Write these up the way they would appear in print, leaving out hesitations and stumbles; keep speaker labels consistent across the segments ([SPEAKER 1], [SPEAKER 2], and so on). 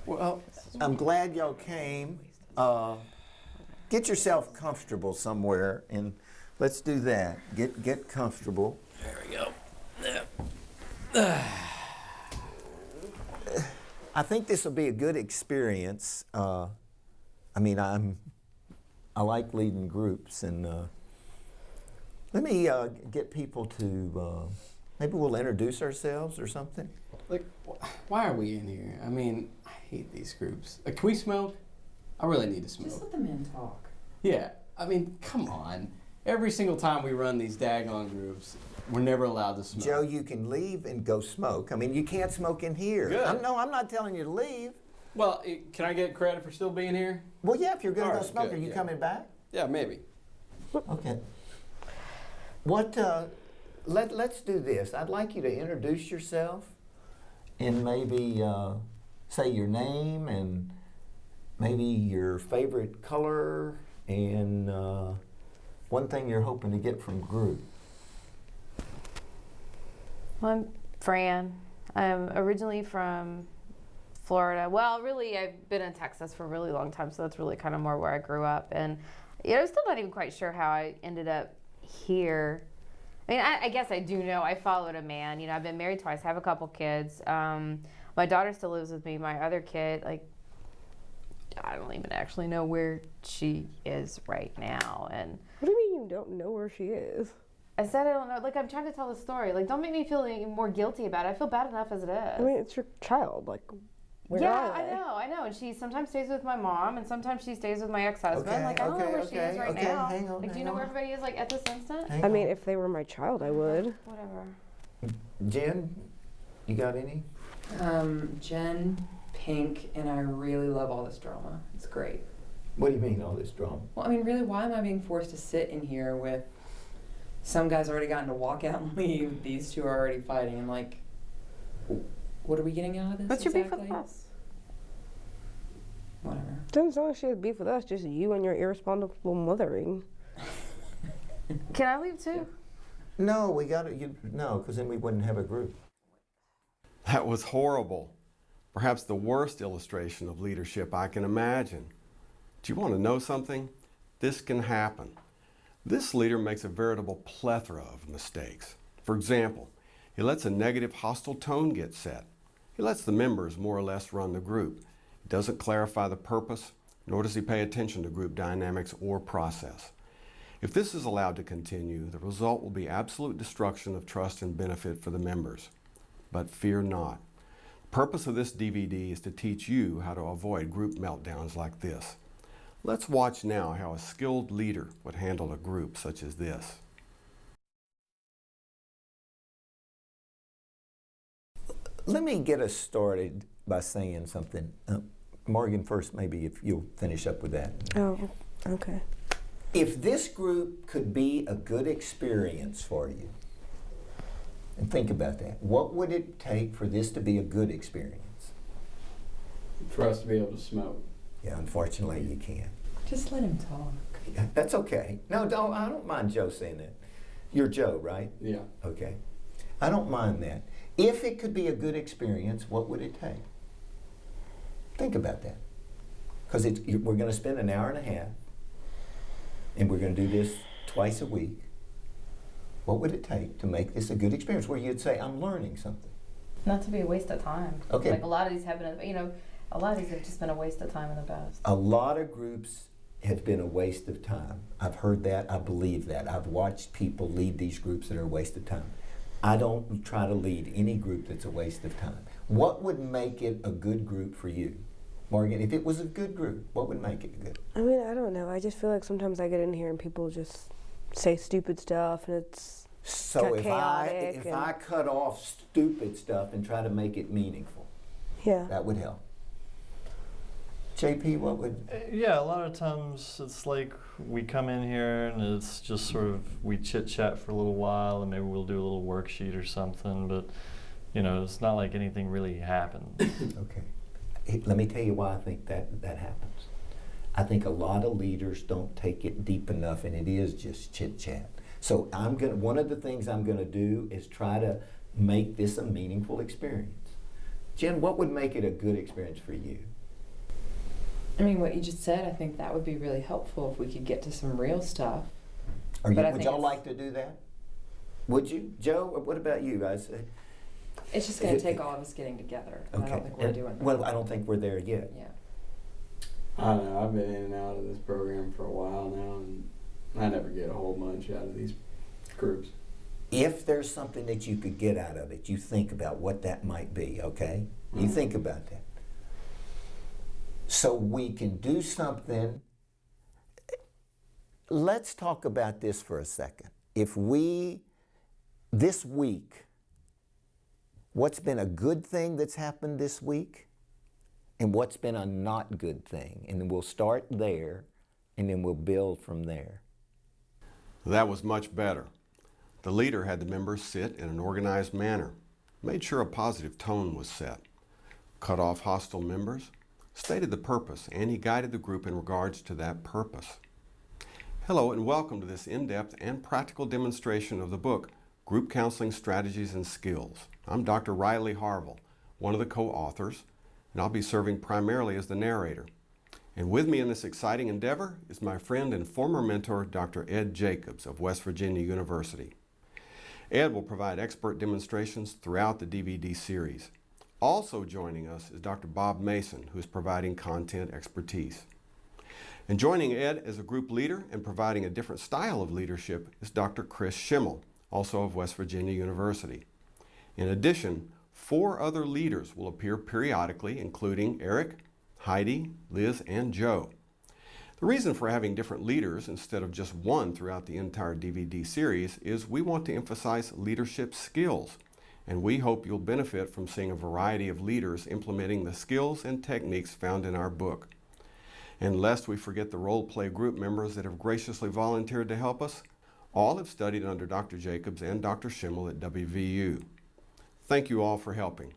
[SPEAKER 1] Well, I'm glad y'all came. Get yourself comfortable somewhere, and let's do that. Get comfortable.
[SPEAKER 2] There we go. Yeah.
[SPEAKER 1] I think this will be a good experience. I like leading groups, and let me get people to, maybe we'll introduce ourselves or something.
[SPEAKER 2] Like, why are we in here? I mean, I hate these groups. Like, can we smoke? I really need to smoke.
[SPEAKER 3] Just let the men talk.
[SPEAKER 2] Yeah, I mean, come on. Every single time we run these daggone groups, we're never allowed to smoke.
[SPEAKER 1] Joe, you can leave and go smoke. I mean, you can't smoke in here.
[SPEAKER 2] Good.
[SPEAKER 1] I'm not telling you to leave.
[SPEAKER 2] Well, can I get credit for still being here?
[SPEAKER 1] Well, yeah, if you're going to
[SPEAKER 2] All
[SPEAKER 1] go
[SPEAKER 2] right,
[SPEAKER 1] smoke,
[SPEAKER 2] good,
[SPEAKER 1] are you
[SPEAKER 2] yeah.
[SPEAKER 1] coming back?
[SPEAKER 2] Yeah, maybe.
[SPEAKER 1] Okay. Let's do this. I'd like you to introduce yourself and maybe say your name and maybe your favorite color and one thing you're hoping to get from group.
[SPEAKER 4] Well, I'm Fran. I'm originally from Florida. Well, really, I've been in Texas for a really long time, so that's really kind of more where I grew up. And I'm still not even quite sure how I ended up here. I mean, I guess I do know. I followed a man. I've been married twice. I have a couple kids. My daughter still lives with me. My other kid, I don't even actually know where she is right now. And
[SPEAKER 5] what do you mean you don't know where she is?
[SPEAKER 4] I said I don't know. I'm trying to tell the story. Don't make me feel any more guilty about it. I feel bad enough as it is.
[SPEAKER 5] I mean, it's your child. Where
[SPEAKER 4] yeah,
[SPEAKER 5] are they?
[SPEAKER 4] I know. And she sometimes stays with my mom, and sometimes she stays with my ex-husband. I don't know where she is right now.
[SPEAKER 1] Hang on,
[SPEAKER 4] do you know where everybody is at this instant?
[SPEAKER 5] I mean, if they were my child, I would.
[SPEAKER 4] Whatever.
[SPEAKER 1] Jen, you got any?
[SPEAKER 3] Jen, Pink, and I really love all this drama. It's great.
[SPEAKER 1] What do you mean, all this drama?
[SPEAKER 3] Well, I mean, really, why am I being forced to sit in here with some guy's already gotten to walk out and leave, these two are already fighting, and what are we getting out of this?
[SPEAKER 4] What's your beef
[SPEAKER 3] exactly?
[SPEAKER 4] with us?
[SPEAKER 3] Whatever.
[SPEAKER 5] Doesn't sound like she has beef with us, just you and your irresponsible mothering.
[SPEAKER 4] Can I leave too?
[SPEAKER 1] No, because then we wouldn't have a group.
[SPEAKER 6] That was horrible. Perhaps the worst illustration of leadership I can imagine. Do you want to know something? This can happen. This leader makes a veritable plethora of mistakes. For example, he lets a negative, hostile tone get set. He lets the members more or less run the group. He doesn't clarify the purpose, nor does he pay attention to group dynamics or process. If this is allowed to continue, the result will be absolute destruction of trust and benefit for the members. But fear not. The purpose of this DVD is to teach you how to avoid group meltdowns like this. Let's watch now how a skilled leader would handle a group such as this.
[SPEAKER 1] Let me get us started by saying something. Morgan, first, maybe if you'll finish up with that.
[SPEAKER 5] Oh, okay.
[SPEAKER 1] If this group could be a good experience for you, and think about that, what would it take for this to be a good experience?
[SPEAKER 2] For us to be able to smoke.
[SPEAKER 1] Yeah, unfortunately, you can't.
[SPEAKER 3] Just let him talk.
[SPEAKER 1] Yeah, that's okay. No, I don't mind Joe saying that. You're Joe, right?
[SPEAKER 2] Yeah.
[SPEAKER 1] Okay. I don't mind that. If it could be a good experience, what would it take? Think about that. Because we're going to spend an hour and a half, and we're going to do this twice a week. What would it take to make this a good experience where you'd say, I'm learning something?
[SPEAKER 4] Not to be a waste of time.
[SPEAKER 1] Okay.
[SPEAKER 4] A lot of these have been, a lot of these have just been a waste of time in the past.
[SPEAKER 1] A lot of groups have been a waste of time. I've heard that. I believe that. I've watched people lead these groups that are a waste of time. I don't try to lead any group that's a waste of time. What would make it a good group for you? Morgan, if it was a good group, what would make it good?
[SPEAKER 5] I mean, I don't know. I just feel like sometimes I get in here and people just say stupid stuff, and it's
[SPEAKER 1] So if
[SPEAKER 5] chaotic
[SPEAKER 1] I cut off stupid stuff and try to make it meaningful,
[SPEAKER 5] yeah,
[SPEAKER 1] that would help. JP, what would?
[SPEAKER 7] Yeah, a lot of times it's like we come in here and it's just sort of we chit chat for a little while and maybe we'll do a little worksheet or something, but it's not like anything really happens.
[SPEAKER 1] Okay, let me tell you why I think that happens. I think a lot of leaders don't take it deep enough, and it is just chit chat. So one of the things I'm gonna do is try to make this a meaningful experience. Jen, what would make it a good experience for you?
[SPEAKER 3] I mean, what you just said, I think that would be really helpful if we could get to some real stuff. But I
[SPEAKER 1] Would
[SPEAKER 3] think
[SPEAKER 1] y'all
[SPEAKER 3] it's-
[SPEAKER 1] like to do that? Would you? Joe, what about you guys?
[SPEAKER 3] It's just going to take all of us getting together. And I don't think we're doing that.
[SPEAKER 1] Well, I don't think we're there yet.
[SPEAKER 3] Yeah.
[SPEAKER 2] I don't know. I've been in and out of this program for a while now, and I never get a whole bunch out of these groups.
[SPEAKER 1] If there's something that you could get out of it, you think about what that might be, okay? You think about that. So we can do something. Let's talk about this for a second. If we, this week, what's been a good thing that's happened this week and what's been a not good thing? And then we'll start there and then we'll build from there.
[SPEAKER 6] That was much better. The leader had the members sit in an organized manner, made sure a positive tone was set, cut off hostile members, stated the purpose, and he guided the group in regards to that purpose. Hello and welcome to this in-depth and practical demonstration of the book, Group Counseling Strategies and Skills. I'm Dr. Riley Harville, one of the co-authors, and I'll be serving primarily as the narrator. And with me in this exciting endeavor is my friend and former mentor, Dr. Ed Jacobs of West Virginia University. Ed will provide expert demonstrations throughout the DVD series. Also joining us is Dr. Bob Mason, who is providing content expertise. And joining Ed as a group leader and providing a different style of leadership is Dr. Chris Schimmel, also of West Virginia University. In addition, 4 other leaders will appear periodically, including Eric, Heidi, Liz, and Joe. The reason for having different leaders instead of just one throughout the entire DVD series is we want to emphasize leadership skills, and we hope you'll benefit from seeing a variety of leaders implementing the skills and techniques found in our book. And lest we forget the role play group members that have graciously volunteered to help us, all have studied under Dr. Jacobs and Dr. Schimmel at WVU. Thank you all for helping.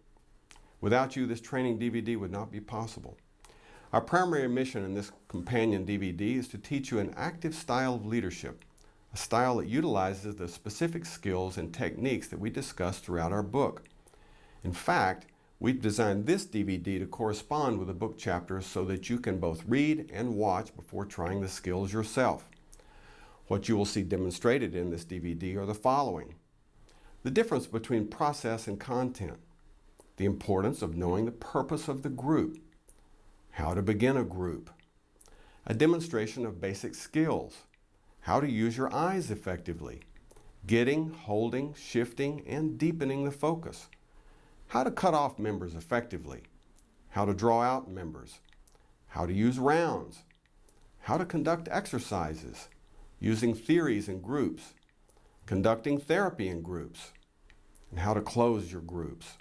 [SPEAKER 6] Without you, this training DVD would not be possible. Our primary mission in this companion DVD is to teach you an active style of leadership, a style that utilizes the specific skills and techniques that we discuss throughout our book. In fact, we've designed this DVD to correspond with the book chapters so that you can both read and watch before trying the skills yourself. What you will see demonstrated in this DVD are the following: the difference between process and content, the importance of knowing the purpose of the group, how to begin a group, a demonstration of basic skills, how to use your eyes effectively, getting, holding, shifting, and deepening the focus, how to cut off members effectively, how to draw out members, how to use rounds, how to conduct exercises, using theories in groups, conducting therapy in groups, and how to close your groups.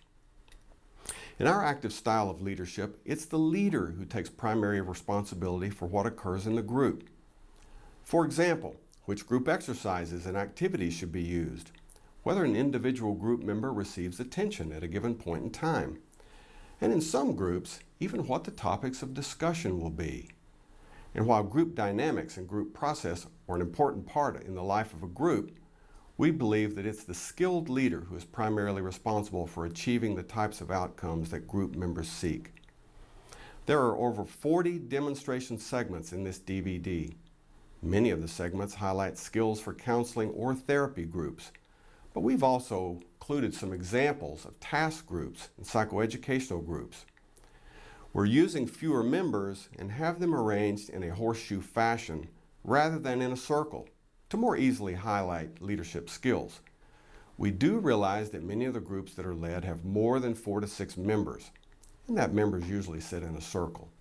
[SPEAKER 6] In our active style of leadership, it's the leader who takes primary responsibility for what occurs in the group. For example, which group exercises and activities should be used, whether an individual group member receives attention at a given point in time, and in some groups, even what the topics of discussion will be. And while group dynamics and group process are an important part in the life of a group, we believe that it's the skilled leader who is primarily responsible for achieving the types of outcomes that group members seek. There are over 40 demonstration segments in this DVD. Many of the segments highlight skills for counseling or therapy groups, but we've also included some examples of task groups and psychoeducational groups. We're using fewer members and have them arranged in a horseshoe fashion rather than in a circle to more easily highlight leadership skills. We do realize that many of the groups that are led have more than 4 to 6 members, and that members usually sit in a circle.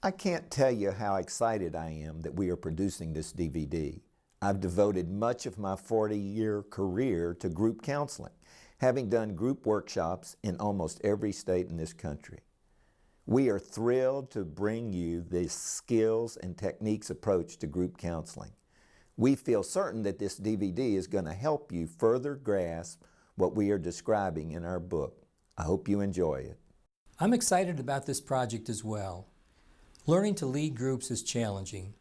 [SPEAKER 1] I can't tell you how excited I am that we are producing this DVD. I've devoted much of my 40-year career to group counseling, having done group workshops in almost every state in this country. We are thrilled to bring you this skills and techniques approach to group counseling. We feel certain that this DVD is going to help you further grasp what we are describing in our book. I hope you enjoy it.
[SPEAKER 8] I'm excited about this project as well. Learning to lead groups is challenging.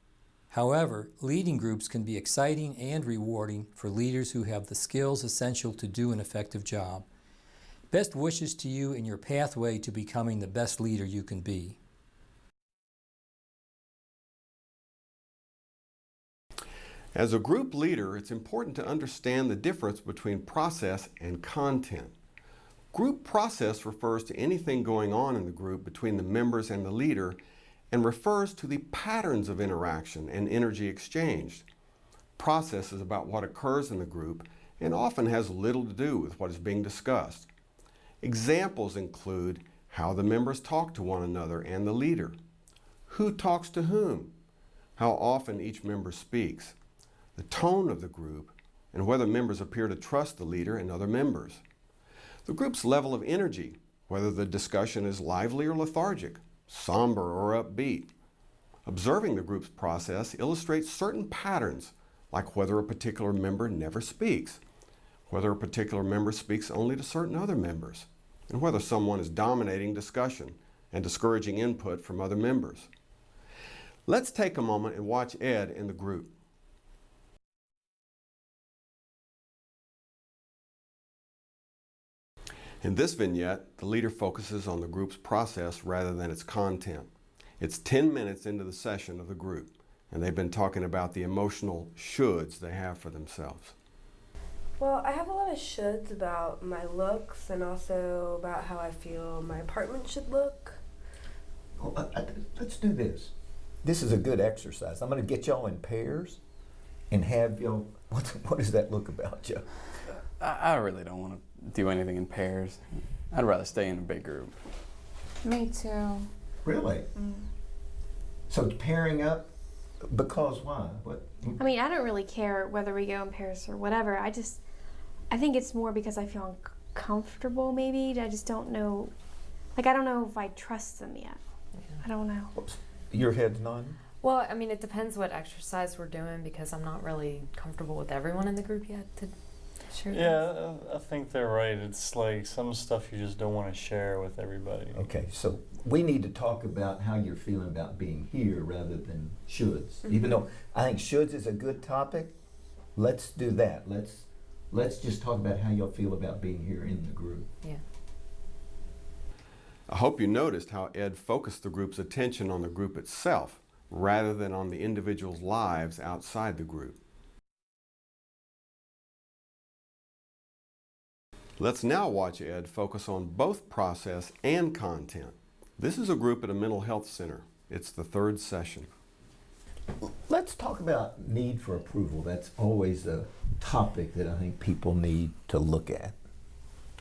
[SPEAKER 8] However, leading groups can be exciting and rewarding for leaders who have the skills essential to do an effective job. Best wishes to you in your pathway to becoming the best leader you can be.
[SPEAKER 6] As a group leader, it's important to understand the difference between process and content. Group process refers to anything going on in the group between the members and the leader and refers to the patterns of interaction and energy exchanged. Process is about what occurs in the group and often has little to do with what is being discussed. Examples include how the members talk to one another and the leader, who talks to whom, how often each member speaks, the tone of the group, and whether members appear to trust the leader and other members. The group's level of energy, whether the discussion is lively or lethargic, somber or upbeat. Observing the group's process illustrates certain patterns, like whether a particular member never speaks, whether a particular member speaks only to certain other members, and whether someone is dominating discussion and discouraging input from other members. Let's take a moment and watch Ed in the group. In this vignette, the leader focuses on the group's process rather than its content. It's 10 minutes into the session of the group, and they've been talking about the emotional shoulds they have for themselves.
[SPEAKER 5] Well, I have a lot of shoulds about my looks and also about how I feel my apartment should look.
[SPEAKER 1] Well, let's do this. This is a good exercise. I'm going to get y'all in pairs and have y'all, what does that look about, Joe?
[SPEAKER 2] I really don't want to do anything in pairs. I'd rather stay in a big group.
[SPEAKER 4] Me too.
[SPEAKER 1] Really? So pairing up, because why? What?
[SPEAKER 9] I mean, I don't really care whether we go in pairs or whatever. I think it's more because I feel uncomfortable, maybe. I just don't know. Like, I don't know if I trust them yet. I don't know.
[SPEAKER 1] Oops. Your head's nodding?
[SPEAKER 10] Well, I mean, it depends what exercise we're doing because I'm not really comfortable with everyone in the group yet to share.
[SPEAKER 7] Yeah, I think they're right. It's like some stuff you just don't want to share with everybody.
[SPEAKER 1] Okay, so we need to talk about how you're feeling about being here rather than shoulds.
[SPEAKER 9] Mm-hmm.
[SPEAKER 1] Even though I think shoulds is a good topic, let's do that. Let's just talk about how y'all feel about being here in the group.
[SPEAKER 10] Yeah.
[SPEAKER 6] I hope you noticed how Ed focused the group's attention on the group itself rather than on the individuals' lives outside the group. Let's now watch Ed focus on both process and content. This is a group at a mental health center. It's the third session.
[SPEAKER 1] Let's talk about need for approval. That's always a topic that I think people need to look at.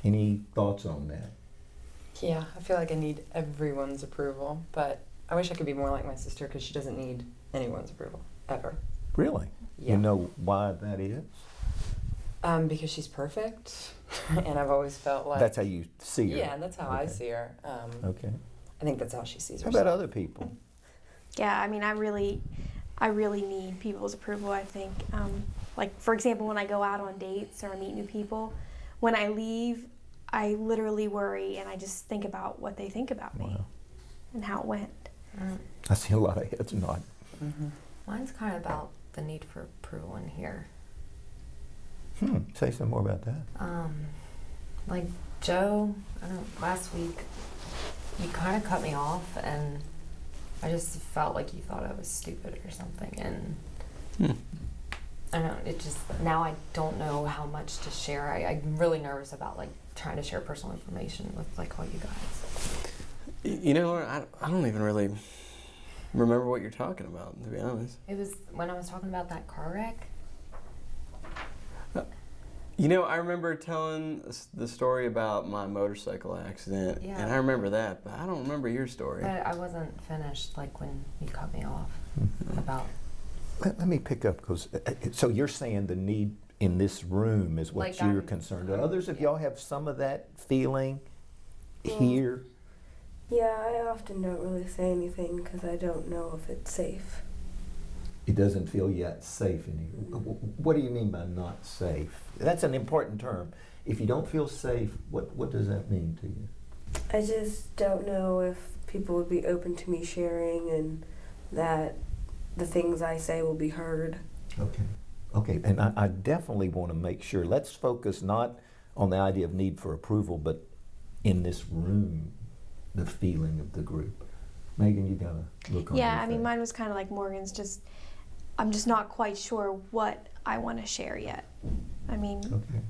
[SPEAKER 1] Any thoughts on that?
[SPEAKER 3] Yeah, I feel like I need everyone's approval, but I wish I could be more like my sister because she doesn't need anyone's approval, ever.
[SPEAKER 1] Really?
[SPEAKER 3] Yeah.
[SPEAKER 1] You know why that is?
[SPEAKER 3] Because she's perfect, and I've always felt like...
[SPEAKER 1] That's how you see her?
[SPEAKER 3] Yeah, and that's how I
[SPEAKER 1] Okay.
[SPEAKER 3] see her.
[SPEAKER 1] Okay.
[SPEAKER 3] I think that's how she sees
[SPEAKER 1] How
[SPEAKER 3] herself.
[SPEAKER 1] about other people?
[SPEAKER 9] Yeah, I mean, I really need people's approval, I think. Like, for example, when I go out on dates or I meet new people, when I leave, I literally worry and I just think about what they think about me
[SPEAKER 1] Wow.
[SPEAKER 9] and how it went.
[SPEAKER 1] I see a lot of heads nodding.
[SPEAKER 3] Mm-hmm.
[SPEAKER 10] Mine's kind of about the need for approval in here.
[SPEAKER 1] Say some more about that.
[SPEAKER 10] Like Joe, I don't know, last week, you kind of cut me off and I just felt like you thought I was stupid or something. And I don't know, it just, now I don't know how much to share. I'm really nervous about like trying to share personal information with like all you guys.
[SPEAKER 2] You know, I don't even really remember what you're talking about, to be honest.
[SPEAKER 10] It was when I was talking about that car wreck.
[SPEAKER 2] You know, I remember telling the story about my motorcycle accident,
[SPEAKER 10] Yeah.
[SPEAKER 2] and I remember that, but I don't remember your story.
[SPEAKER 10] But I wasn't finished like when you cut me off about.
[SPEAKER 1] Let me pick up, because so you're saying the need in this room is what
[SPEAKER 10] Like
[SPEAKER 1] you're
[SPEAKER 10] I'm-
[SPEAKER 1] concerned. Do others of
[SPEAKER 10] yeah.
[SPEAKER 1] y'all have some of that feeling
[SPEAKER 5] Well,
[SPEAKER 1] here?
[SPEAKER 5] Yeah, I often don't really say anything because I don't know if it's safe.
[SPEAKER 1] It doesn't feel yet safe in here. What do you mean by not safe? That's an important term. If you don't feel safe, what does that mean to you?
[SPEAKER 5] I just don't know if people would be open to me sharing and that the things I say will be heard.
[SPEAKER 1] Okay, and I definitely want to make sure, let's focus not on the idea of need for approval, but in this room, the feeling of the group. Megan, you got a look on your
[SPEAKER 9] Yeah, I mean,
[SPEAKER 1] face.
[SPEAKER 9] mine was kind of like Morgan's. I'm just not quite sure what I want to share yet. I mean,
[SPEAKER 1] Okay.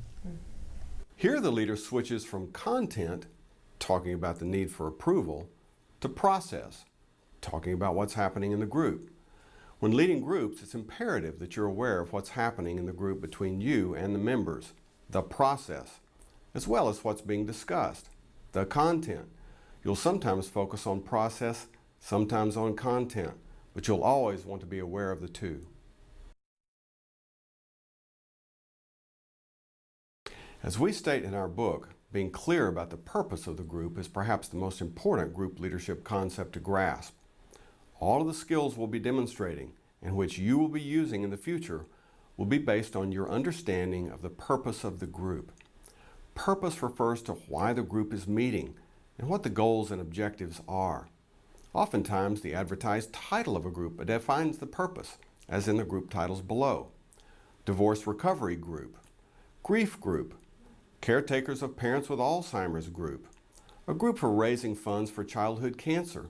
[SPEAKER 6] Here the leader switches from content, talking about the need for approval, to process, talking about what's happening in the group. When leading groups, it's imperative that you're aware of what's happening in the group between you and the members, the process, as well as what's being discussed, the content. You'll sometimes focus on process, sometimes on content, but you'll always want to be aware of the two. As we state in our book, being clear about the purpose of the group is perhaps the most important group leadership concept to grasp. All of the skills we'll be demonstrating and which you will be using in the future will be based on your understanding of the purpose of the group. Purpose refers to why the group is meeting and what the goals and objectives are. Oftentimes, the advertised title of a group defines the purpose, as in the group titles below. Divorce Recovery Group, Grief Group, Caretakers of Parents with Alzheimer's Group, a group for raising funds for childhood cancer,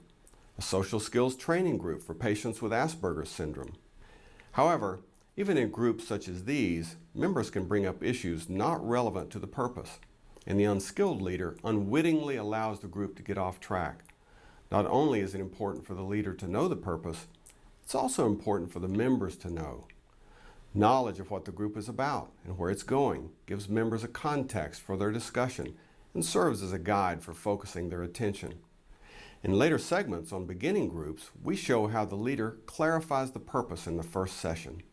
[SPEAKER 6] a social skills training group for patients with Asperger's syndrome. However, even in groups such as these, members can bring up issues not relevant to the purpose, and the unskilled leader unwittingly allows the group to get off track. Not only is it important for the leader to know the purpose, it's also important for the members to know. Knowledge of what the group is about and where it's going gives members a context for their discussion and serves as a guide for focusing their attention. In later segments on beginning groups, we show how the leader clarifies the purpose in the first session.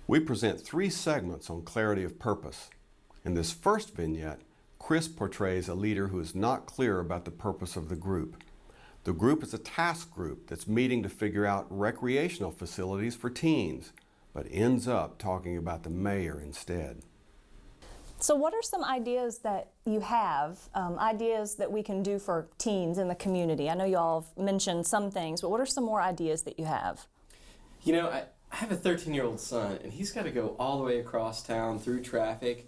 [SPEAKER 6] We present 3 segments on clarity of purpose. In this first vignette, Chris portrays a leader who is not clear about the purpose of the group. The group is a task group that's meeting to figure out recreational facilities for teens, but ends up talking about the mayor instead.
[SPEAKER 11] So what are some ideas that you have, ideas that we can do for teens in the community? I know you all have mentioned some things, but what are some more ideas that you have?
[SPEAKER 2] You know, I have a 13-year-old son, and he's got to go all the way across town through traffic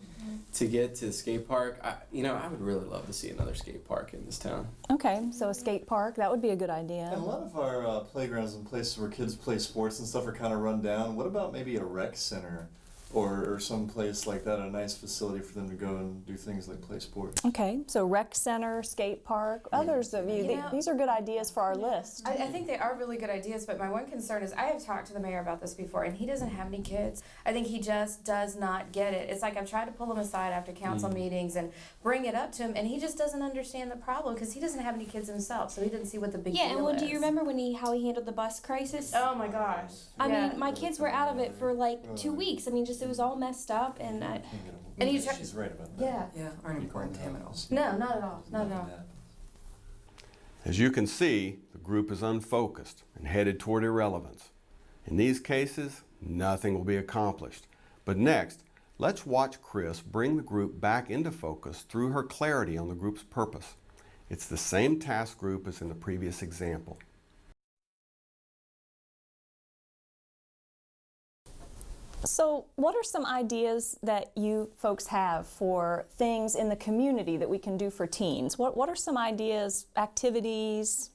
[SPEAKER 2] to get to the skate park. I would really love to see another skate park in this town.
[SPEAKER 11] Okay, so a skate park, that would be a good idea.
[SPEAKER 12] And a lot of our playgrounds and places where kids play sports and stuff are kind of run down. What about maybe a rec center or some place like that, a nice facility for them to go and do things like play sports?
[SPEAKER 11] Okay, so rec center, skate park, others of you, these are good ideas for our list.
[SPEAKER 13] I think they are really good ideas, but my one concern is I have talked to the mayor about this before, and he doesn't have any kids. I think he just does not get it. It's like I've tried to pull him aside after council meetings and bring it up to him, and he just doesn't understand the problem because he doesn't have any kids himself, so he doesn't see what the big deal is.
[SPEAKER 9] Yeah, and well, do you remember how he handled the bus crisis?
[SPEAKER 13] Oh my gosh.
[SPEAKER 9] I mean, my kids were out of it for like 2 weeks. I mean, it was all messed up, and
[SPEAKER 12] She's right about that.
[SPEAKER 3] Yeah, aren't important to him at all.
[SPEAKER 13] No, not at all. Not at all.
[SPEAKER 6] As you can see, the group is unfocused and headed toward irrelevance. In these cases, nothing will be accomplished. But next, let's watch Chris bring the group back into focus through her clarity on the group's purpose. It's the same task group as in the previous example.
[SPEAKER 11] So what are some ideas that you folks have for things in the community that we can do for teens? What are some ideas, activities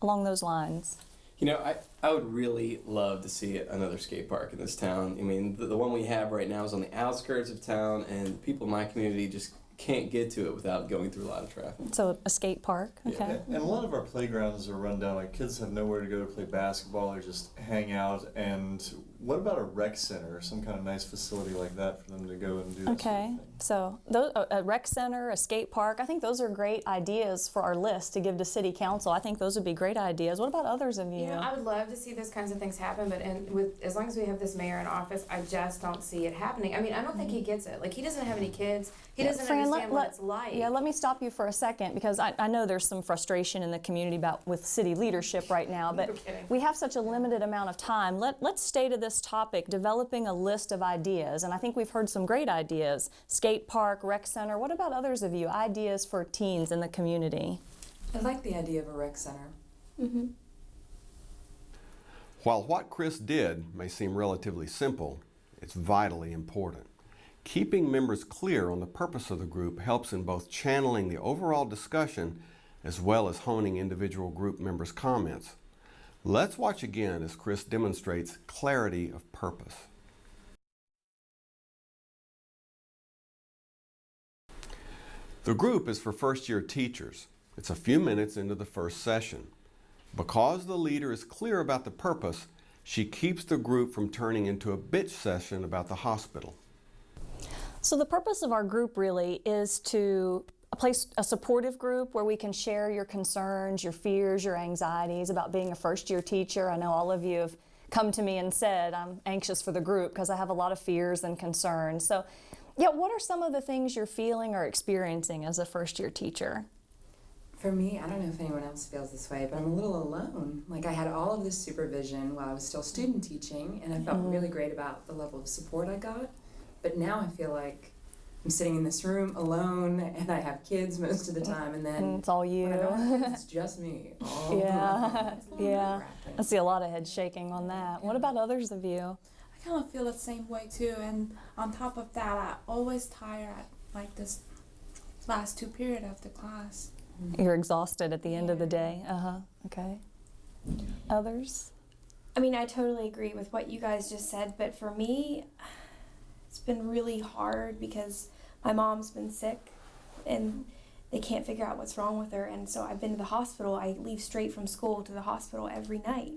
[SPEAKER 11] along those lines?
[SPEAKER 2] You know, I would really love to see another skate park in this town. I mean, the one we have right now is on the outskirts of town, and people in my community just can't get to it without going through a lot of traffic.
[SPEAKER 11] So a skate park, okay.
[SPEAKER 12] And a lot of our playgrounds are run down. Like kids have nowhere to go to play basketball or just hang out. And what about a rec center or some kind of nice facility like that for them to go and do that
[SPEAKER 11] Okay,
[SPEAKER 12] sort of thing?
[SPEAKER 11] so a rec center, a skate park, I think those are great ideas for our list to give to City Council. I think those would be great ideas. What about others of you?
[SPEAKER 13] You know, I would love to see those kinds of things happen, but as long as we have this mayor in office, I just don't see it happening. I mean, I don't think he gets it. Like, he doesn't have any kids. He doesn't
[SPEAKER 11] Fran,
[SPEAKER 13] understand what it's like.
[SPEAKER 11] Yeah, let me stop you for a second because I know there's some frustration in the community with city leadership right now, but we have such a limited amount of time. Let's stay to this topic, developing a list of ideas, and I think we've heard some great ideas. Skate park, rec center. What about others of you? Ideas for teens in the community?
[SPEAKER 3] I like the idea of a rec center.
[SPEAKER 11] Mm-hmm.
[SPEAKER 6] While what Chris did may seem relatively simple, it's vitally important. Keeping members clear on the purpose of the group helps in both channeling the overall discussion as well as honing individual group members' comments. Let's watch again as Chris demonstrates clarity of purpose. The group is for first-year teachers. It's a few minutes into the first session. Because the leader is clear about the purpose, she keeps the group from turning into a bitch session about the hospital.
[SPEAKER 11] So the purpose of our group really is to place a supportive group where we can share your concerns, your fears, your anxieties about being a first-year teacher. I know all of you have come to me and said, I'm anxious for the group because I have a lot of fears and concerns. So, yeah, what are some of the things you're feeling or experiencing as a first-year teacher?
[SPEAKER 3] For me, I don't know if anyone else feels this way, but I'm a little alone. Like, I had all of this supervision while I was still student teaching, and I felt really great about the level of support I got. But now I feel like I'm sitting in this room alone, and I have kids most of the time, and then
[SPEAKER 11] it's all you.
[SPEAKER 3] When I don't have kids, it's just me. All
[SPEAKER 11] yeah, yeah. I see a lot of head shaking on that. What about others of you?
[SPEAKER 14] I kind of feel the same way too, and on top of that, I always tired at like this last 2 periods of the class.
[SPEAKER 11] You're exhausted at the end of the day. Okay. Others?
[SPEAKER 9] I mean, I totally agree with what you guys just said, but for me, it's been really hard because my mom's been sick and they can't figure out what's wrong with her, and so I've been to the hospital. I leave straight from school to the hospital every night.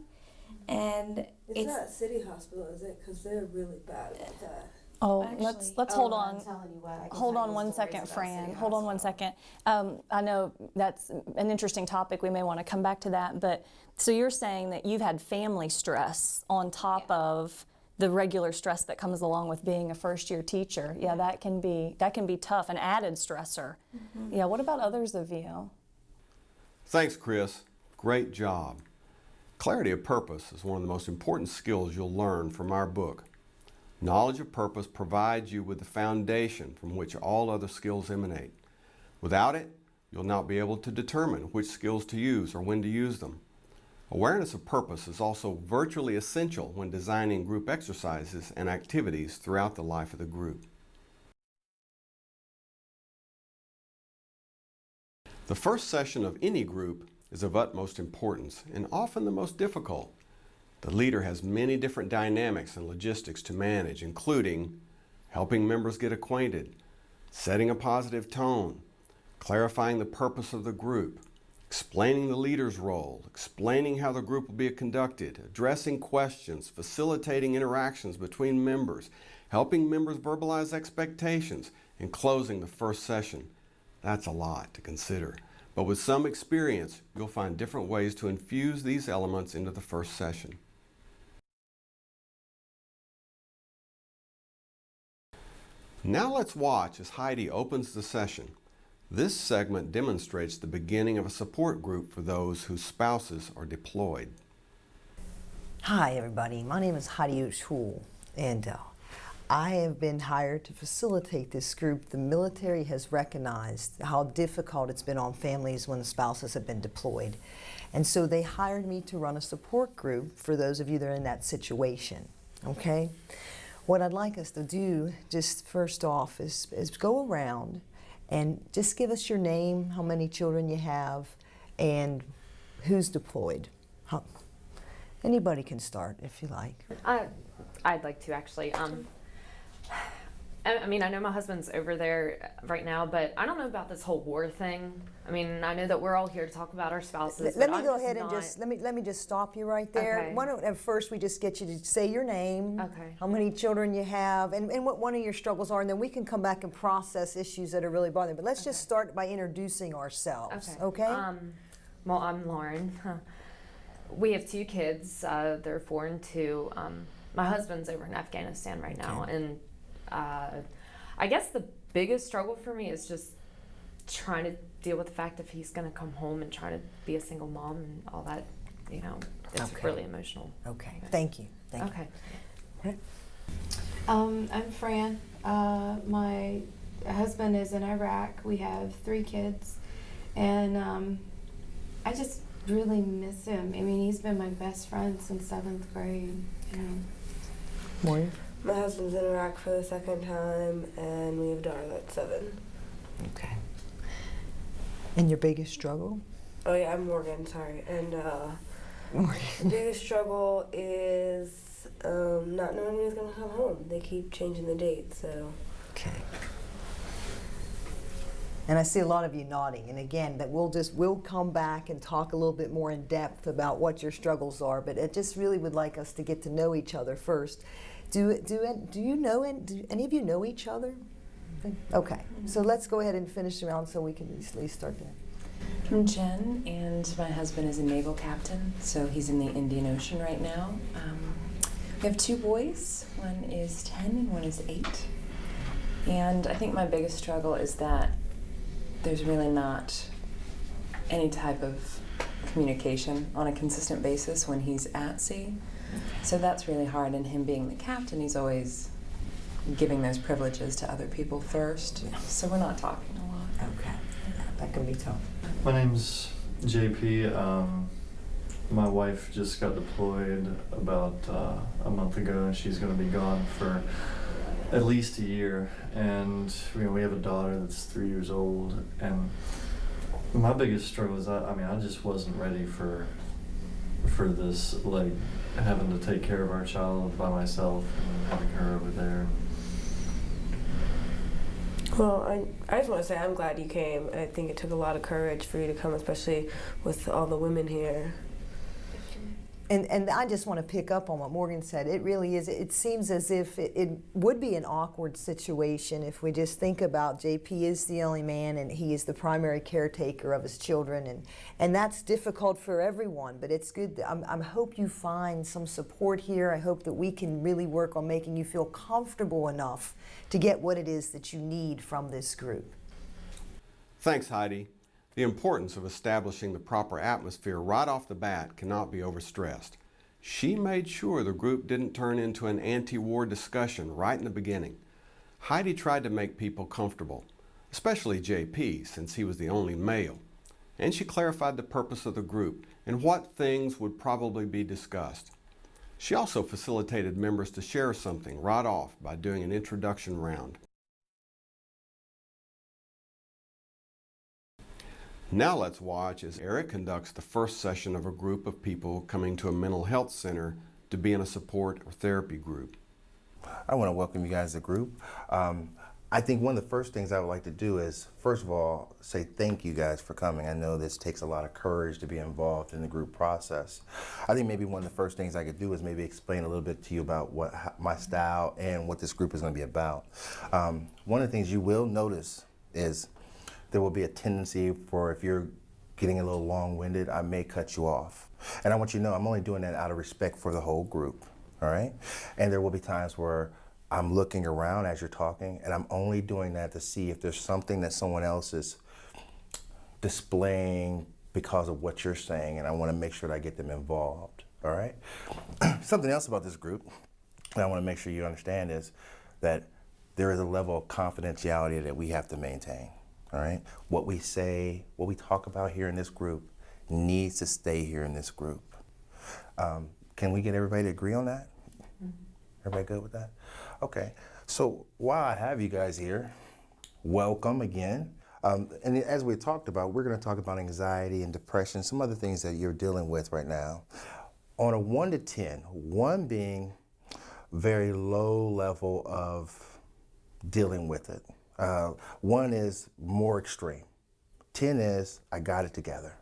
[SPEAKER 9] And
[SPEAKER 5] it's not a city hospital, is it? Because they're really bad at that.
[SPEAKER 11] Oh,
[SPEAKER 9] actually,
[SPEAKER 11] let's hold on.
[SPEAKER 10] I'm telling you what,
[SPEAKER 11] Hold on one second, Fran. Hold on one second. I know that's an interesting topic. We may want to come back to that. But so you're saying that you've had family stress on top of the regular stress that comes along with being a first-year teacher. Yeah, that can be tough, an added stressor. Yeah. What about others of you?
[SPEAKER 6] Thanks, Chris. Great job. Clarity of purpose is one of the most important skills you'll learn from our book. Knowledge of purpose provides you with the foundation from which all other skills emanate. Without it, you'll not be able to determine which skills to use or when to use them. Awareness of purpose is also virtually essential when designing group exercises and activities throughout the life of the group. The first session of any group is of utmost importance and often the most difficult. The leader has many different dynamics and logistics to manage, including helping members get acquainted, setting a positive tone, clarifying the purpose of the group, explaining the leader's role, explaining how the group will be conducted, addressing questions, facilitating interactions between members, helping members verbalize expectations, and closing the first session. That's a lot to consider. But with some experience, you'll find different ways to infuse these elements into the first session. Now let's watch as Heidi opens the session. This segment demonstrates the beginning of a support group for those whose spouses are deployed.
[SPEAKER 15] Hi everybody, my name is Heidi O'Toole, and I have been hired to facilitate this group. The military has recognized how difficult it's been on families when the spouses have been deployed. And so they hired me to run a support group for those of you that are in that situation, okay? What I'd like us to do, just first off, is go around and just give us your name, how many children you have, and who's deployed. Anybody can start if you like.
[SPEAKER 10] I'd like to actually. I mean, I know my husband's over there right now, but I don't know about this whole war thing. I mean, I know that we're all here to talk about our spouses.
[SPEAKER 15] Let me go ahead and let me just stop you right there.
[SPEAKER 10] Okay.
[SPEAKER 15] Why don't at first we just get you to say your name, how many children you have, and what one of your struggles are, and then we can come back and process issues that are really bothering. But let's just start by introducing ourselves. Okay.
[SPEAKER 10] Well, I'm Lauren. We have 2 kids. They're 4 and 2. My husband's over in Afghanistan right now, and I guess the biggest struggle for me is just trying to deal with the fact if he's going to come home and try to be a single mom and all that, you know, it's really emotional.
[SPEAKER 15] Okay, thank you. Thank you.
[SPEAKER 13] I'm Fran. My husband is in Iraq. We have 3 kids, and I just really miss him. I mean, he's been my best friend since 7th grade. You know.
[SPEAKER 15] Maureen?
[SPEAKER 5] My husband's in Iraq for the second time, and we have a daughter that's 7.
[SPEAKER 15] Okay. And your biggest struggle?
[SPEAKER 5] Oh yeah, I'm Morgan, sorry. And the biggest struggle is not knowing when he's going to come home. They keep changing the date, so.
[SPEAKER 15] Okay. And I see a lot of you nodding. And again, that we'll come back and talk a little bit more in depth about what your struggles are. But I just really would like us to get to know each other first. Do any of you know each other? Okay. So let's go ahead and finish the round so we can at least start there.
[SPEAKER 3] I'm Jen, and my husband is a naval captain, so he's in the Indian Ocean right now. We have 2 boys. One is 10 and one is 8. And I think my biggest struggle is that there's really not any type of communication on a consistent basis when he's at sea. So that's really hard, and him being the captain, he's always giving those privileges to other people first. So we're not talking a lot.
[SPEAKER 15] Okay. That can be tough.
[SPEAKER 7] My name's JP. My wife just got deployed about a month ago, and she's going to be gone for at least a year. And we have a daughter that's 3 years old. And my biggest struggle is I just wasn't ready for this, like having to take care of our child by myself and having her over there.
[SPEAKER 5] Well, I just want to say I'm glad you came. I think it took a lot of courage for you to come, especially with all the women here.
[SPEAKER 15] And I just want to pick up on what Morgan said. It really is. It seems as if it would be an awkward situation if we just think about JP is the only man and he is the primary caretaker of his children, and that's difficult for everyone. But it's good. I hope you find some support here. I hope that we can really work on making you feel comfortable enough to get what it is that you need from this group.
[SPEAKER 6] Thanks, Heidi. The importance of establishing the proper atmosphere right off the bat cannot be overstressed. She made sure the group didn't turn into an anti-war discussion right in the beginning. Heidi tried to make people comfortable, especially JP, since he was the only male. And she clarified the purpose of the group and what things would probably be discussed. She also facilitated members to share something right off by doing an introduction round. Now let's watch as Eric conducts the first session of a group of people coming to a mental health center to be in a support or therapy group.
[SPEAKER 16] I want to welcome you guys to the group. I think one of the first things I would like to do is, first of all, say thank you guys for coming. I know this takes a lot of courage to be involved in the group process. I think maybe one of the first things I could do is maybe explain a little bit to you about my style and what this group is going to be about. One of the things you will notice is there will be a tendency for, if you're getting a little long-winded, I may cut you off. And I want you to know I'm only doing that out of respect for the whole group, all right? And there will be times where I'm looking around as you're talking, and I'm only doing that to see if there's something that someone else is displaying because of what you're saying, and I want to make sure that I get them involved, all right? Something else about this group that I want to make sure you understand is that there is a level of confidentiality that we have to maintain. All right, what we say, what we talk about here in this group needs to stay here in this group. Can we get everybody to agree on that? Mm-hmm. Everybody good with that? Okay, so while I have you guys here, welcome again. And as we talked about, we're gonna talk about anxiety and depression, some other things that you're dealing with right now. On a 1 to 10, 1 being very low level of dealing with it. 1 is more extreme. 10 is, I got it together.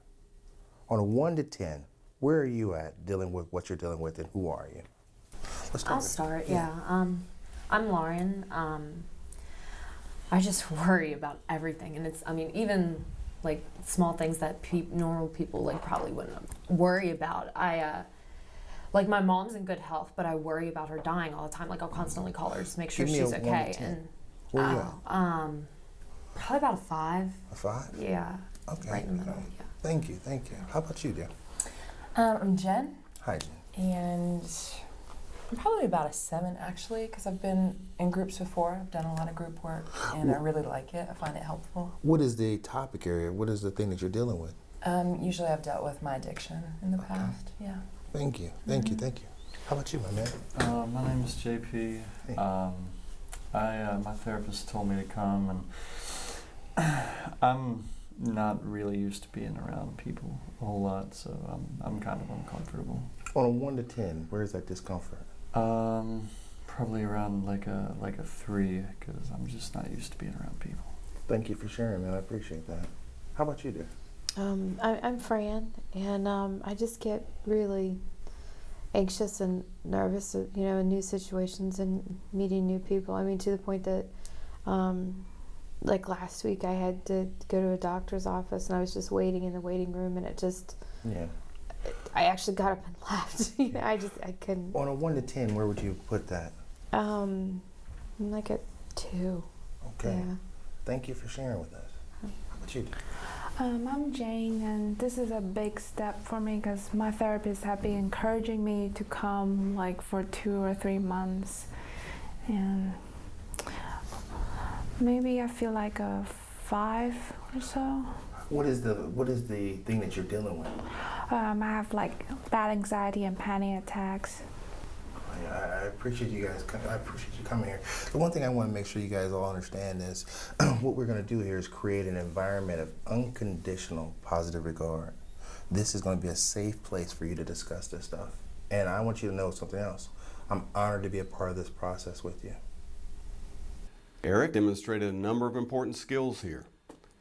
[SPEAKER 16] On a 1 to 10, where are you at dealing with what you're dealing with, and who are you?
[SPEAKER 10] I'll start, yeah. I'm Lauren. I just worry about everything, and it's, even like small things that normal people like probably wouldn't worry about. Like my mom's in good health, but I worry about her dying all the time. Like I'll constantly call her just to make sure she's okay. And
[SPEAKER 16] where you at?
[SPEAKER 10] Probably about a 5.
[SPEAKER 16] A 5?
[SPEAKER 10] Yeah.
[SPEAKER 16] Okay.
[SPEAKER 10] Right in the middle. Yeah.
[SPEAKER 16] Thank you. How about you, dear?
[SPEAKER 17] I'm Jen.
[SPEAKER 16] Hi, Jen.
[SPEAKER 17] And I'm probably about a 7 actually, because I've been in groups before. I've done a lot of group work, and I really like it. I find it helpful.
[SPEAKER 16] What is the topic area? What is the thing that you're dealing with?
[SPEAKER 17] Usually I've dealt with my addiction in the past. Yeah.
[SPEAKER 16] Thank you. How about you, my man?
[SPEAKER 7] My name is JP.
[SPEAKER 16] Hey.
[SPEAKER 7] My therapist told me to come, and I'm not really used to being around people a whole lot, so I'm kind of uncomfortable.
[SPEAKER 16] On a 1 to 10, where is that discomfort?
[SPEAKER 7] Probably around like a 3, because I'm just not used to being around people.
[SPEAKER 16] Thank you for sharing, man. I appreciate that. How about you, dear?
[SPEAKER 18] I'm Fran, and I just get really anxious and nervous, in new situations and meeting new people. I mean, to the point that, like last week, I had to go to a doctor's office, and I was just waiting in the waiting room, and it just, I actually got up and left. I couldn't.
[SPEAKER 16] On a 1 to 10, where would you put that?
[SPEAKER 18] Like a 2.
[SPEAKER 16] Okay.
[SPEAKER 18] Yeah.
[SPEAKER 16] Thank you for sharing with us. How about you?
[SPEAKER 14] I'm Jane, and this is a big step for me because my therapist have been encouraging me to come like for 2 or 3 months, and maybe I feel like a 5 or so.
[SPEAKER 16] What is the thing that you're dealing with?
[SPEAKER 14] I have like bad anxiety and panic attacks.
[SPEAKER 16] I appreciate you guys. I appreciate you coming here. The one thing I want to make sure you guys all understand is what we're going to do here is create an environment of unconditional positive regard. This is going to be a safe place for you to discuss this stuff. And I want you to know something else. I'm honored to be a part of this process with you.
[SPEAKER 6] Eric demonstrated a number of important skills here.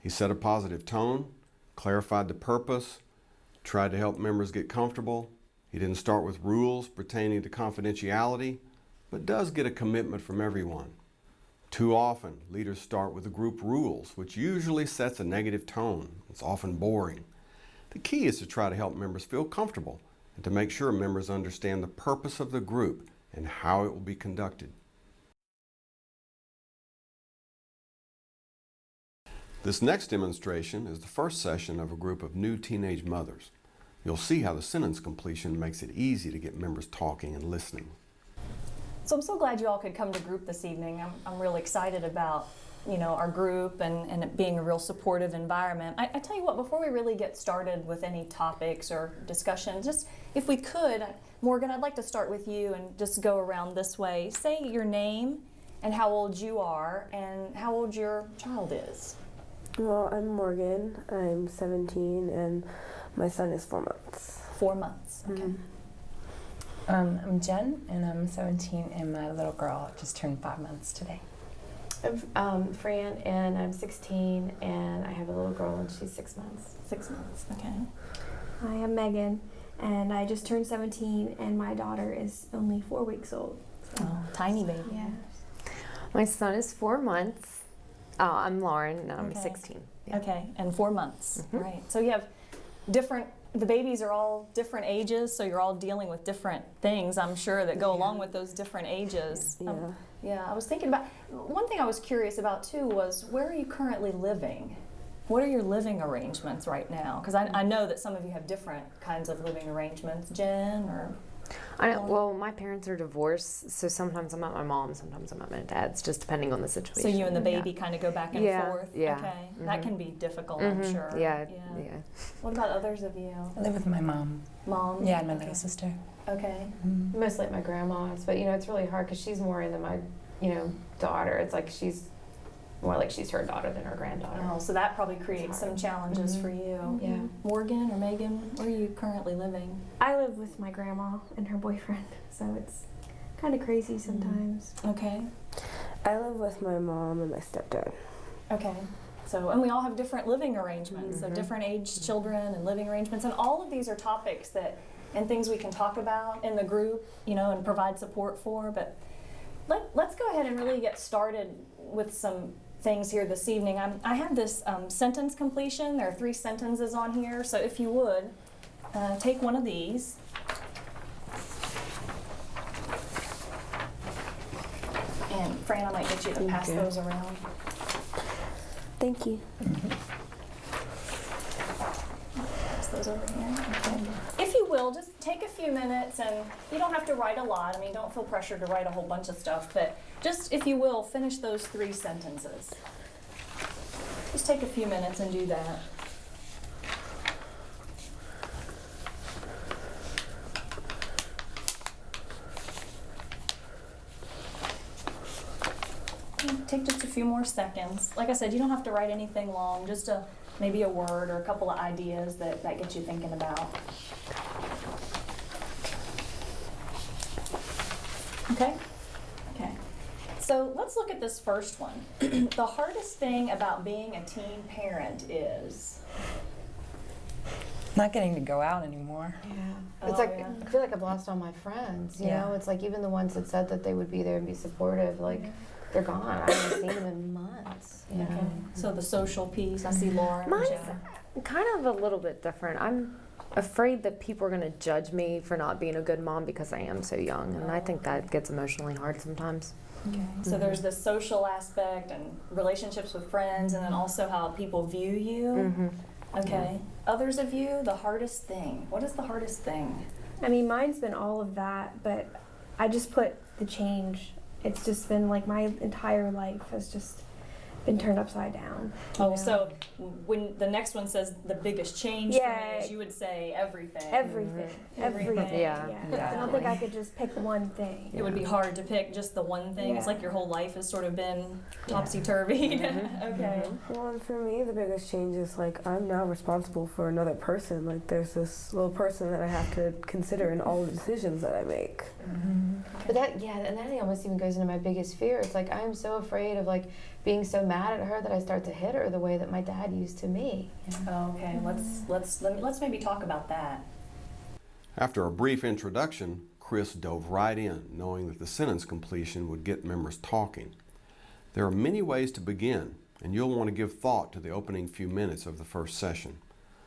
[SPEAKER 6] He set a positive tone, clarified the purpose, tried to help members get comfortable. He didn't start with rules pertaining to confidentiality, but does get a commitment from everyone. Too often, leaders start with the group rules, which usually sets a negative tone. It's often boring. The key is to try to help members feel comfortable and to make sure members understand the purpose of the group and how it will be conducted. This next demonstration is the first session of a group of new teenage mothers. You'll see how the sentence completion makes it easy to get members talking and listening.
[SPEAKER 11] So I'm so glad you all could come to group this evening. I'm really excited about, our group and it being a real supportive environment. I tell you what, before we really get started with any topics or discussion, just if we could, Morgan, I'd like to start with you and just go around this way. Say your name and how old you are and how old your child is.
[SPEAKER 5] Well, I'm Morgan. I'm 17, and my son is 4 months.
[SPEAKER 11] 4 months, okay.
[SPEAKER 19] I'm Jen, and I'm 17, and my little girl just turned 5 months today.
[SPEAKER 18] I'm Fran, and I'm 16, and I have a little girl, and she's 6 months.
[SPEAKER 11] 6 months, okay.
[SPEAKER 9] I am Megan, and I just turned 17, and my daughter is only 4 weeks old. So.
[SPEAKER 11] Oh, tiny baby.
[SPEAKER 9] Yeah.
[SPEAKER 18] My son is 4 months. I'm Lauren, and I'm 16. Yeah.
[SPEAKER 11] Okay, and 4 months,
[SPEAKER 18] Mhm.
[SPEAKER 11] right. So you have the babies are all different ages, so you're all dealing with different things, I'm sure, that go along with those different ages.
[SPEAKER 5] Yeah.
[SPEAKER 11] I was thinking about, one thing I was curious about too was, where are you currently living? What are your living arrangements right now? Because I know that some of you have different kinds of living arrangements. Jen, or?
[SPEAKER 18] Well, my parents are divorced, so sometimes I'm at my mom's, sometimes I'm at my dad's, just depending on the situation.
[SPEAKER 11] So you and the baby kind of go back and forth?
[SPEAKER 18] Yeah.
[SPEAKER 11] Okay. That can be difficult, I'm sure.
[SPEAKER 18] Yeah.
[SPEAKER 11] What about others of you?
[SPEAKER 19] I live with my mom.
[SPEAKER 11] Mom?
[SPEAKER 19] Yeah, and my little sister.
[SPEAKER 11] Okay.
[SPEAKER 18] Mostly at my grandma's, but it's really hard because she's more into my, daughter. It's like she's more like she's her daughter than her granddaughter.
[SPEAKER 11] Oh, so that probably creates some challenges for you.
[SPEAKER 18] Yeah.
[SPEAKER 11] Morgan or Megan, where are you currently living?
[SPEAKER 9] I live with my grandma and her boyfriend, so it's kind of crazy sometimes.
[SPEAKER 11] Okay.
[SPEAKER 5] I live with my mom and my stepdad.
[SPEAKER 11] Okay. So, and we all have different living arrangements, so different age children and living arrangements, and all of these are topics and things we can talk about in the group, and provide support for. But let's go ahead and really get started with some things here this evening. I have this sentence completion. There are 3 sentences on here, so if you would, take one of these. And Fran, I might get you to pass those around.
[SPEAKER 9] Thank you.
[SPEAKER 11] Pass those over here. Okay. If you will, just take a few minutes, and you don't have to write a lot. I mean, don't feel pressured to write a whole bunch of stuff, but just, if you will, finish those 3 sentences. Just take a few minutes and do that. take just a few more seconds. Like I said, you don't have to write anything long, just maybe a word or a couple of ideas that get you thinking about. Okay? Okay. So let's look at this first one. The hardest thing about being a teen parent is?
[SPEAKER 19] Not getting to go out anymore.
[SPEAKER 18] Yeah. It's like, I feel like I've lost all my friends, you know? It's like even the ones that said that they would be there and be supportive, like, they're gone. I haven't seen them in months, you know?
[SPEAKER 11] So the social piece, I see Lauren.
[SPEAKER 20] Mine's kind of a little bit different. I'm afraid that people are going to judge me for not being a good mom because I am so young, and I think that gets emotionally hard sometimes.
[SPEAKER 11] Okay. So there's the social aspect and relationships with friends, and then also how people view you. Okay. Others of you, the hardest thing. What is the hardest thing?
[SPEAKER 9] I mean, mine's been all of that, but I just put the change. It's just been like my entire life has just been turned upside down.
[SPEAKER 11] Oh, so when the next one says the biggest change for me is, you would say everything.
[SPEAKER 9] Everything.
[SPEAKER 11] Yeah.
[SPEAKER 9] I don't think I could just pick one thing.
[SPEAKER 11] It would be hard to pick just the one thing. It's like your whole life has sort of been topsy-turvy. Okay.
[SPEAKER 5] Well, and for me, the biggest change is like I'm now responsible for another person. Like there's this little person that I have to consider in all the decisions that I make.
[SPEAKER 18] But that, and that almost even goes into my biggest fear. It's like I'm so afraid of like being so mad at her that I start to hit her the way that my dad used to me. You know?
[SPEAKER 11] Okay, let's maybe talk about that.
[SPEAKER 6] After a brief introduction, Chris dove right in, knowing that the sentence completion would get members talking. There are many ways to begin, and you'll want to give thought to the opening few minutes of the first session.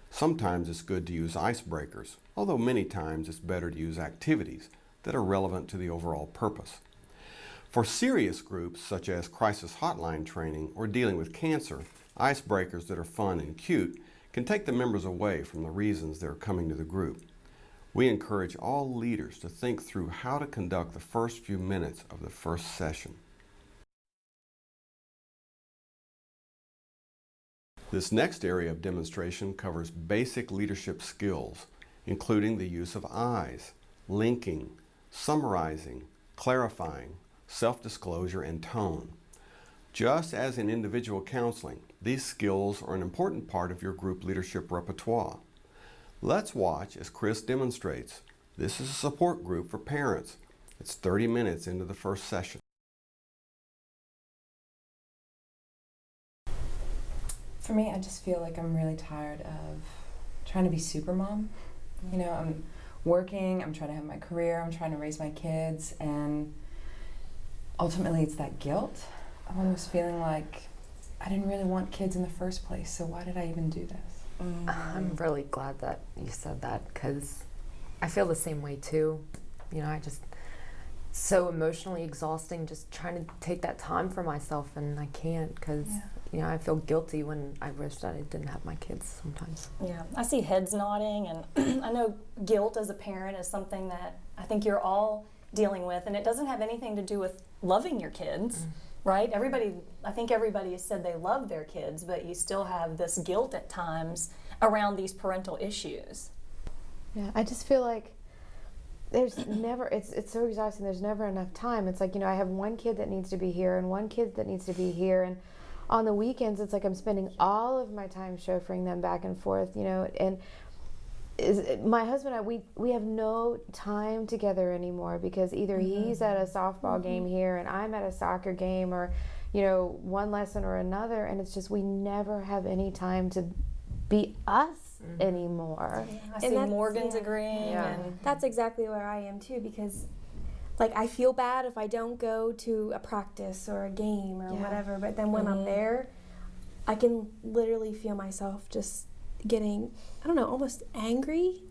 [SPEAKER 6] Sometimes it's good to use icebreakers, although many times it's better to use activities that are relevant to the overall purpose. For serious groups, such as crisis hotline training or dealing with cancer, icebreakers that are fun and cute can take the members away from the reasons they're coming to the group. We encourage all leaders to think through how to conduct the first few minutes of the first session. This next area of demonstration covers basic leadership skills, including the use of I's, linking, summarizing, clarifying, self-disclosure, and tone. Just as in individual counseling, these skills are an important part of your group leadership repertoire. Let's watch as Chris demonstrates. This is a support group for parents. It's 30 minutes into the first session.
[SPEAKER 19] For me, I just feel like I'm really tired of trying to be super mom. You know, I'm working, I'm trying to have my career, I'm trying to raise my kids, and ultimately it's that guilt. I'm almost feeling like I didn't really want kids in the first place, so why did I even do this?
[SPEAKER 20] I'm really glad that you said that, because I feel the same way too. You know, so emotionally exhausting just trying to take that time for myself, and I can't because you know, I feel guilty when I wish that I didn't have my kids sometimes.
[SPEAKER 11] Yeah, I see heads nodding, and I know guilt as a parent is something that I think you're all dealing with, and it doesn't have anything to do with loving your kids, right? I think everybody has said they love their kids, but you still have this guilt at times around these parental issues.
[SPEAKER 18] Yeah, I just feel like there's never, it's so exhausting, there's never enough time. It's like, you know, I have one kid that needs to be here and one kid that needs to be here, and on the weekends it's like I'm spending all of my time chauffeuring them back and forth, you know, and my husband and I, we have no time together anymore because either he's at a softball game here and I'm at a soccer game, or, you know, one lesson or another, and it's just we never have any time to be us anymore.
[SPEAKER 11] Yeah, I see Morgan's agreeing.
[SPEAKER 9] Yeah.
[SPEAKER 11] And
[SPEAKER 9] that's exactly where I am too, because like I feel bad if I don't go to a practice or a game or whatever, but then when I'm there, I can literally feel myself just getting, I don't know, almost angry.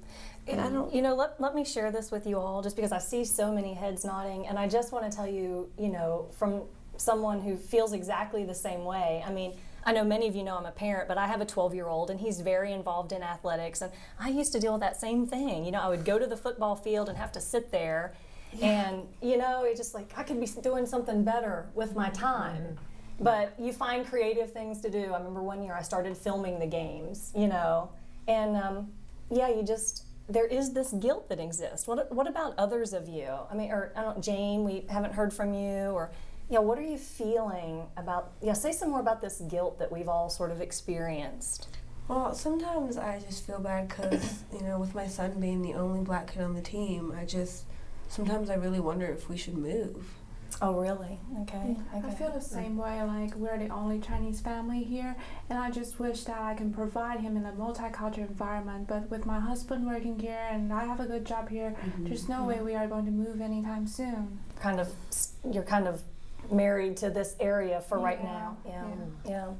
[SPEAKER 9] And I don't,
[SPEAKER 11] you know, let me share this with you all, just because I see so many heads nodding, and I just want to tell you, you know, from someone who feels exactly the same way. I mean, I know many of you know I'm a parent, but I have a 12-year-old and he's very involved in athletics, and I used to deal with that same thing. You know, I would go to the football field and have to sit there, and, you know, it's just like I could be doing something better with my time. But you find creative things to do. I remember one year I started filming the games, you know, and there is this guilt that exists. What about others of you? I mean, or I don't know, Jane, we haven't heard from you, or Yeah, what are you feeling about, say some more about this guilt that we've all sort of experienced.
[SPEAKER 5] Well, sometimes I just feel bad because, with my son being the only black kid on the team, sometimes I really wonder if we should move.
[SPEAKER 11] Oh, really? Okay.
[SPEAKER 14] I feel the same way, like we're the only Chinese family here, and I just wish that I can provide him in a multicultural environment, but with my husband working here and I have a good job here, there's no way we are going to move anytime soon.
[SPEAKER 11] You're kind of married to this area for right now. Yeah.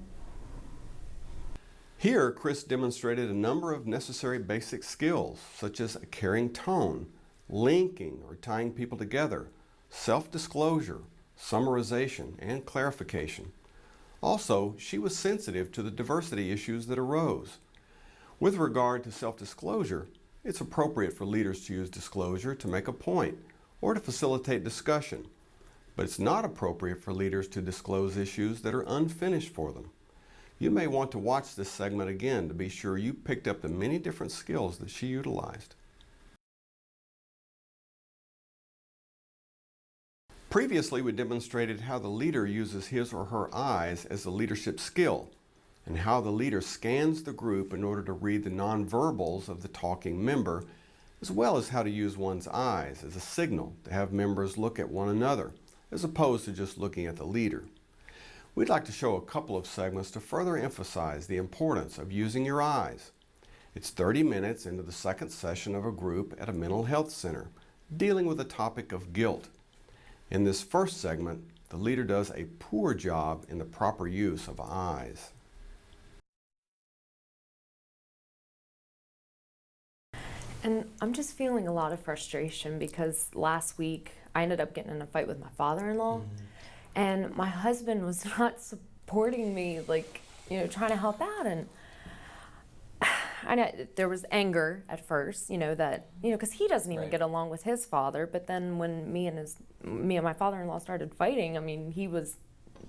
[SPEAKER 6] Here, Chris demonstrated a number of necessary basic skills, such as a caring tone, linking or tying people together, self-disclosure, summarization, and clarification. Also, she was sensitive to the diversity issues that arose. With regard to self-disclosure, it's appropriate for leaders to use disclosure to make a point or to facilitate discussion, but it's not appropriate for leaders to disclose issues that are unfinished for them. You may want to watch this segment again to be sure you picked up the many different skills that she utilized. Previously, we demonstrated how the leader uses his or her eyes as a leadership skill, and how the leader scans the group in order to read the nonverbals of the talking member, as well as how to use one's eyes as a signal to have members look at one another, as opposed to just looking at the leader. We'd like to show a couple of segments to further emphasize the importance of using your eyes. It's 30 minutes into the second session of a group at a mental health center, dealing with the topic of guilt. In this first segment, the leader does a poor job in the proper use of eyes.
[SPEAKER 20] And I'm just feeling a lot of frustration because last week I ended up getting in a fight with my father-in-law, and my husband was not supporting me, trying to help out. And I know there was anger at first, because he doesn't even get along with his father. But then when me and my father-in-law started fighting, he was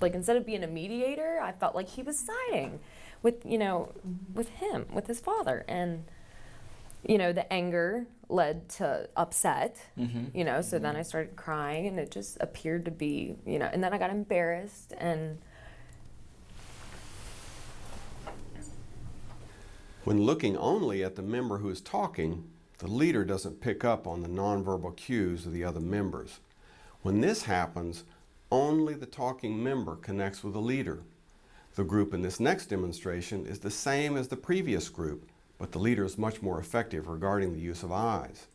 [SPEAKER 20] instead of being a mediator, I felt like he was siding with him, with his father. And the anger led to upset, so then I started crying, and it just appeared to be, and then I got embarrassed. And
[SPEAKER 6] when looking only at the member who is talking, the leader doesn't pick up on the nonverbal cues of the other members. When this happens, only the talking member connects with the leader. The group in this next demonstration is the same as the previous group, but the leader is much more effective regarding the use of eyes.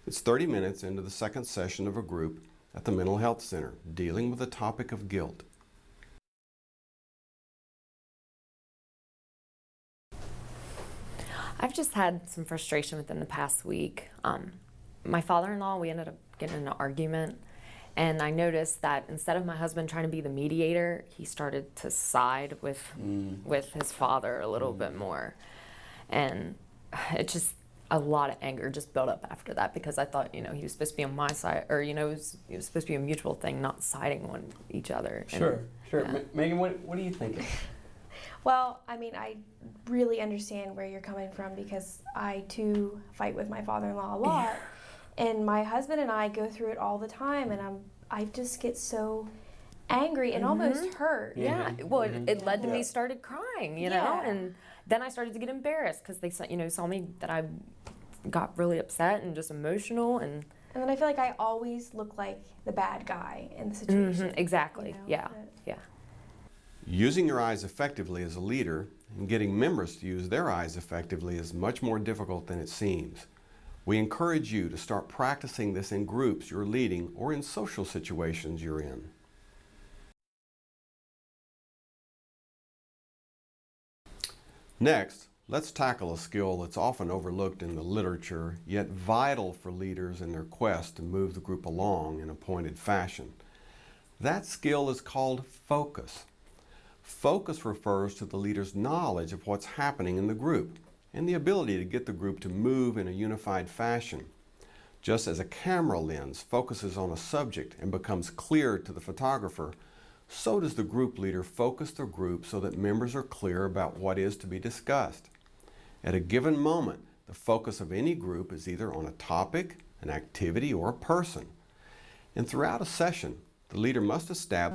[SPEAKER 6] It's 30 minutes into the second session of a group at the mental health center, dealing with the topic of guilt.
[SPEAKER 20] I've just had some frustration within the past week. My father-in-law, we ended up getting in an argument, and I noticed that instead of my husband trying to be the mediator, he started to side with his father a little bit more. And it just, a lot of anger just built up after that, because I thought, he was supposed to be on my side, or, it was supposed to be a mutual thing, not siding on each other.
[SPEAKER 2] Sure.
[SPEAKER 20] Yeah.
[SPEAKER 2] Megan, what are you thinking?
[SPEAKER 9] Well, I really understand where you're coming from, because I too fight with my father-in-law a lot, and my husband and I go through it all the time, and I just get so angry and almost hurt.
[SPEAKER 20] Yeah, well, it led to me started crying, know, and then I started to get embarrassed because they saw me that I got really upset and just emotional, and
[SPEAKER 9] then I feel like I always look like the bad guy in the situation.
[SPEAKER 20] Exactly. Yeah.
[SPEAKER 6] Using your eyes effectively as a leader and getting members to use their eyes effectively is much more difficult than it seems. We encourage you to start practicing this in groups you're leading or in social situations you're in. Next, let's tackle a skill that's often overlooked in the literature, yet vital for leaders in their quest to move the group along in a pointed fashion. That skill is called focus. Focus refers to the leader's knowledge of what's happening in the group and the ability to get the group to move in a unified fashion. Just as a camera lens focuses on a subject and becomes clear to the photographer, so does the group leader focus the group so that members are clear about what is to be discussed. At a given moment, the focus of any group is either on a topic, an activity, or a person. And throughout a session, the leader must establish